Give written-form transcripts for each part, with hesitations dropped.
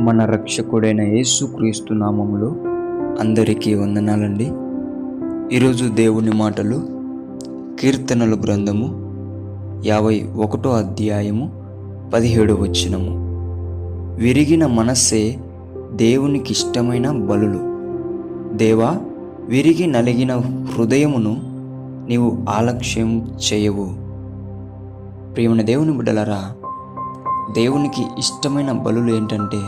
మన రక్షకుడైన యేసుక్రీస్తు నామములో అందరికీ వందనాలండి. ఈరోజు దేవుని మాటలు కీర్తనల గ్రంథము 51వ అధ్యాయము 17వ వచనము. విరిగిన మనస్సే దేవునికి ఇష్టమైన బలులు. దేవా, విరిగి నలిగిన హృదయమును నీవు ఆలక్ష్యం చేయవు. ప్రియమైన దేవుని బిడ్డలారా, దేవునికి ఇష్టమైన బలులు ఏంటంటే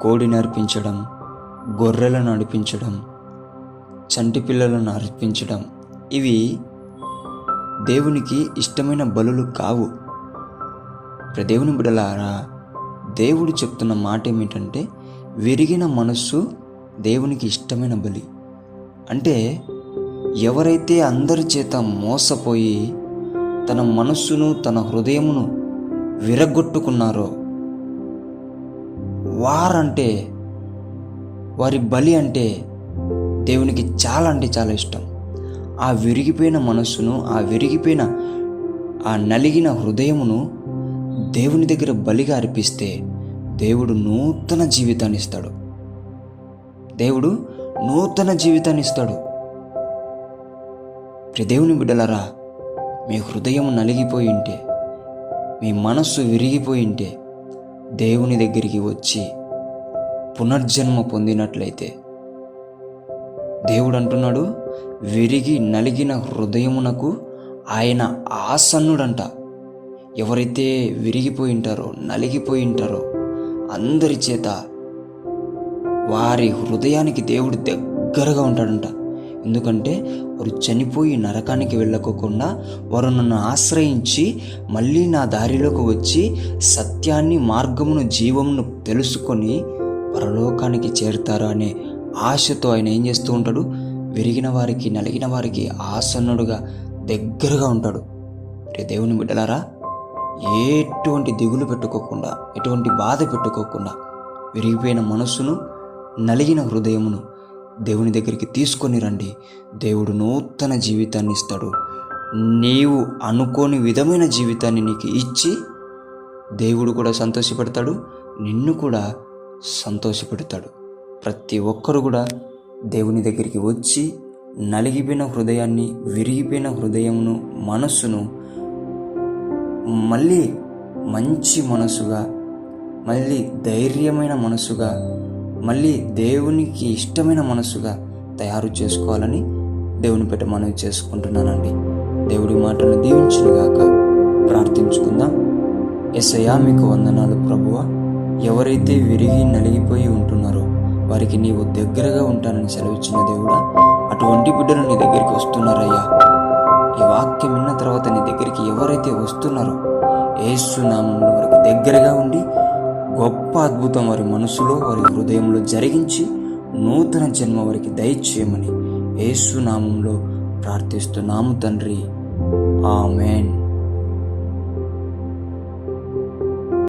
కోడిని అర్పించడం, గొర్రెలను అర్పించడం, చంటి పిల్లలను అర్పించడం. ఇవి దేవునికి ఇష్టమైన బలులు కావు. దేవుని బిడ్డలారా, దేవుడు చెప్తున్న మాట ఏమిటంటే విరిగిన మనస్సు దేవునికి ఇష్టమైన బలి. అంటే ఎవరైతే అందరి చేత మోసపోయి తన మనస్సును తన హృదయమును విరగొట్టుకున్నారో వారి బలి అంటే దేవునికి చాలా అంటే చాలా ఇష్టం. ఆ విరిగిపోయిన మనస్సును, ఆ నలిగిన హృదయమును దేవుని దగ్గర బలిగా అర్పిస్తే దేవుడు నూతన జీవితాన్ని ఇస్తాడు. దేవుని బిడ్డలారా, మీ హృదయం నలిగిపోయి ఉంటే, మీ మనస్సు విరిగిపోయి ఉంటే దేవుని దగ్గరికి వచ్చి పునర్జన్మ పొందినట్లయితే దేవుడు అంటున్నాడు, విరిగి నలిగిన హృదయమునకు ఆయన ఆసన్నుడంట. ఎవరైతే విరిగిపోయి ఉంటారో, నలిగిపోయి ఉంటారో అందరి చేత వారి హృదయానికి దేవుడు దగ్గరగా ఉంటాడంట. ఎందుకంటే వారు చనిపోయి నరకానికి వెళ్ళకోకుండా వారు నన్ను ఆశ్రయించి మళ్ళీ నా దారిలోకి వచ్చి సత్యాన్ని, మార్గమును, జీవమును తెలుసుకొని పరలోకానికి చేరుతారు అనే ఆశతో ఆయన ఏం చేస్తూ ఉంటాడు? విరిగిన వారికి, నలిగిన వారికి ఆసన్నుడుగా దగ్గరగా ఉంటాడు. దేవుని బిడ్డలారా, ఎటువంటి దిగులు పెట్టుకోకుండా, ఎటువంటి బాధ పెట్టుకోకుండా విరిగిపోయిన మనస్సును, నలిగిన హృదయమును దేవుని దగ్గరికి తీసుకొని రండి. దేవుడు నూతన జీవితాన్ని ఇస్తాడు. నీవు అనుకోని విధమైన జీవితాన్ని నీకు ఇచ్చి దేవుడు కూడా సంతోషపెడతాడు, నిన్ను కూడా సంతోషపెడతాడు. ప్రతి ఒక్కరు కూడా దేవుని దగ్గరికి వచ్చి నలిగిపోయిన హృదయాన్ని, విరిగిపోయిన హృదయమును, మనస్సును మళ్ళీ మంచి మనసుగా, మళ్ళీ ధైర్యమైన మనసుగా, మళ్ళీ దేవునికి ఇష్టమైన మనసుగా తయారు చేసుకోవాలని దేవుని పేట మనవి చేసుకుంటున్నానండి. దేవుడి మాటలను దీవించునుగాక. ప్రార్థించుకుందాం. యేసయ్యా, మీకు వందనాలు ప్రభువా. ఎవరైతే విరిగి నలిగిపోయి ఉంటున్నారో వారికి నీవు దగ్గరగా ఉంటానని సెలవిచ్చిన దేవుడా, అటువంటి బిడ్డలు నీ దగ్గరికి వస్తున్నారయ్యా. ఈ వాక్యం విన్న తర్వాత నీ దగ్గరికి ఎవరైతే వస్తున్నారో యేసు నామములో వారికి దగ్గరగా ఉండి గొప్ప అద్భుతం వారి మనసులో, వారి హృదయంలో జరిగించి నూతన జన్మ వారికి దయచేయమని యేసు నామములో ప్రార్థిస్తున్నాము తండ్రి. ఆమేన్.